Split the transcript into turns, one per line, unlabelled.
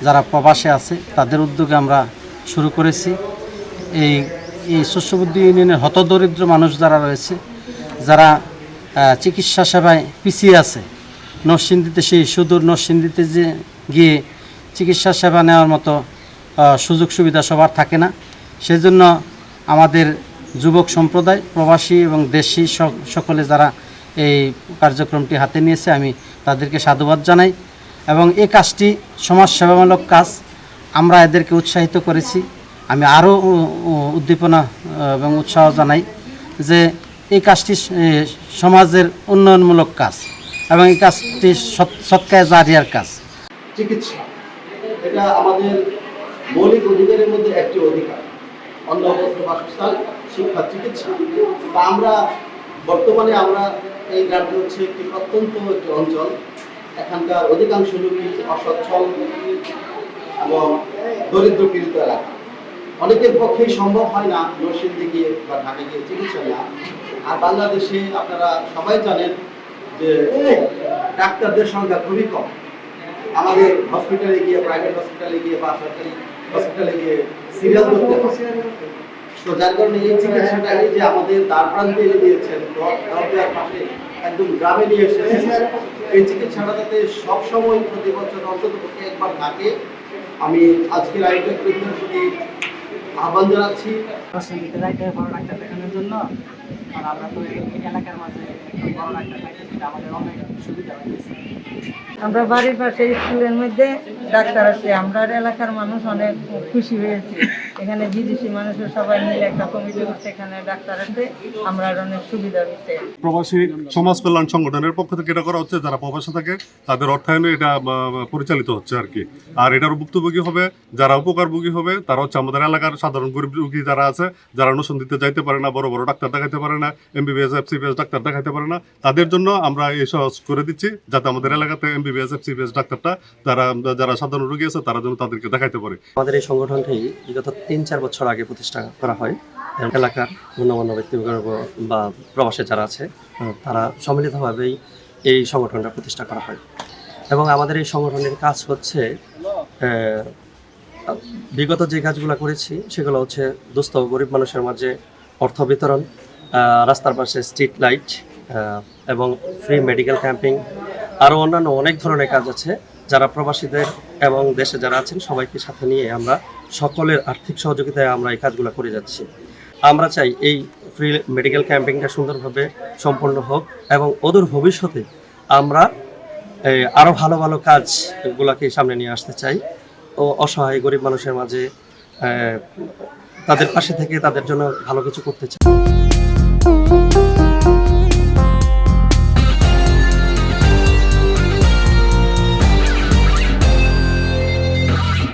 যারা প্রবাসে আছে তাদের উদ্যোগে আমরা শুরু করেছি। এই এই শস্যবুদ্ধি ইউনিয়নের হতদরিদ্র মানুষ যারা রয়েছে, যারা চিকিৎসা সেবায় পিছিয়ে আছে, নরসিংদীতে সেই সুদূর নরসিংদীতে যে গিয়ে চিকিৎসা সেবা নেওয়ার মতো সুযোগ সুবিধা সবার থাকে না। সেজন্য আমাদের যুবক সম্প্রদায়, প্রবাসী এবং দেশি সকলে যারা এই কার্যক্রমটি হাতে নিয়েছে, আমি তাদেরকে সাধুবাদ জানাই। এবং এই কাজটি সমাজসেবামূলক কাজ, আমরা এদেরকে উৎসাহিত করেছি। আমি আরও উদ্দীপনা এবং উৎসাহ জানাই যে এই কাজটি সমাজের উন্নয়নমূলক কাজ এবং এই কাজটি সৎকায়ে জারিয়ার কাজ।
চিকিৎসা এটা আমাদের মৌলিক অধিকারের মধ্যে একটি অধিকার, অন্য বস্ত্র, বাসস্থান, শিক্ষা, চিকিৎসা। তা আমরা বর্তমানে এই গ্রামটি হচ্ছে একটি প্রত্যন্ত একটি অঞ্চল। এখানকার অধিকাংশ লোকই অসচ্ছল এবং দরিদ্র পীড়িত এলাকা। অনেকের পক্ষেই সম্ভব হয় না নরসিংদী গিয়ে বা ঢাকা গিয়ে চিকিৎসা নেওয়া। আর বাংলাদেশে আপনারা সবাই জানেন যে ডাক্তারদের সংখ্যা খুবই কম। আমাদের হসপিটালে গিয়ে, প্রাইভেট হসপিটালে গিয়ে বা সরকারি হসপিটালে গিয়ে সিরিয়াল করতে হয়। তো যার কারণে এই চিকিৎসাটা এই যে আমাদের দ্বার প্রান্তে এনে দিয়েছেন, দরজার পাশে একদম গ্রামে নিয়ে এসেছেন, এই চিকিৎসাটা যাতে সবসময় প্রতি বছর অন্তত একবার থাকে, আমি আজকের আয়োজকদের প্রতি আহ্বান জানাচ্ছি।
বড় ডাক্তার দেখানোর জন্য, আর আমরা তো এই এলাকার মাঝে বড় ডাক্তার পাইতেছি, এটা আমাদের অনেক সুবিধা হয়েছে।
আমরা বাড়ির পাশে স্কুলের মধ্যে ডাক্তার আছে, আমরা এলাকার মানুষ অনেক খুশি হয়েছি। এখানে বিদেশি মানুষের সবাই মিলে একটা কমিটি করছে, এখানে ডাক্তার আছে, আমরা অনেক সুবিধা হচ্ছে।
প্রবাসী সমাজ কল্যাণ সংগঠনের পক্ষ থেকে এটা করা হচ্ছে, যারা প্রবাসে থাকে তাদের অর্থায়নে এটা পরিচালিত হচ্ছে আর কি। আর এটার ভুক্তভোগী হবে যারা উপকারভোগী হবে, তারা হচ্ছে আমাদের এলাকার সাধারণ গরিব রোগী যারা আছে, যারা নরসিংদীতে যাইতে পারে না, বড় বড় ডাক্তার দেখাইতে পারে না, MBBS FCPS ডাক্তার দেখাইতে পারে না, তাদের জন্য আমরা এই সহজ করে দিচ্ছি, যাতে আমাদের এলাকাতে MBBS FCPS ডাক্তারটা যারা সাধারণ রোগী আছে তারা যেন তাদেরকে দেখাইতে পারে।
আমাদের এই সংগঠনটি বিগত 3-4 বছর আগে প্রতিষ্ঠা করা হয়। এলাকার গণ্যমান্য ব্যক্তিবর্গ বা প্রবাসে যারা আছে তারা সম্মিলিতভাবেই এই সংগঠনটা প্রতিষ্ঠা করা হয়। এবং আমাদের এই সংগঠনের কাজ হচ্ছে, বিগত যে কাজগুলো করেছি সেগুলো হচ্ছে দুস্থ গরিব মানুষের মাঝে অর্থ বিতরণ, রাস্তার পাশে স্ট্রিট লাইট এবং ফ্রি মেডিকেল ক্যাম্পিং, আরও অন্যান্য অনেক ধরনের কাজ আছে। যারা প্রবাসীদের এবং দেশে যারা আছেন সবাইকে সাথে নিয়ে আমরা সকলের আর্থিক সহযোগিতায় আমরা এই কাজগুলো করে যাচ্ছি। আমরা চাই এই ফ্রি মেডিকেল ক্যাম্পিংটা সুন্দরভাবে সম্পন্ন হোক এবং অদূর ভবিষ্যতে আমরা আরও ভালো ভালো কাজগুলোকে সামনে নিয়ে আসতে চাই ও অসহায় গরিব মানুষের মাঝে তাদের পাশে থেকে তাদের জন্য ভালো কিছু করতে চাই।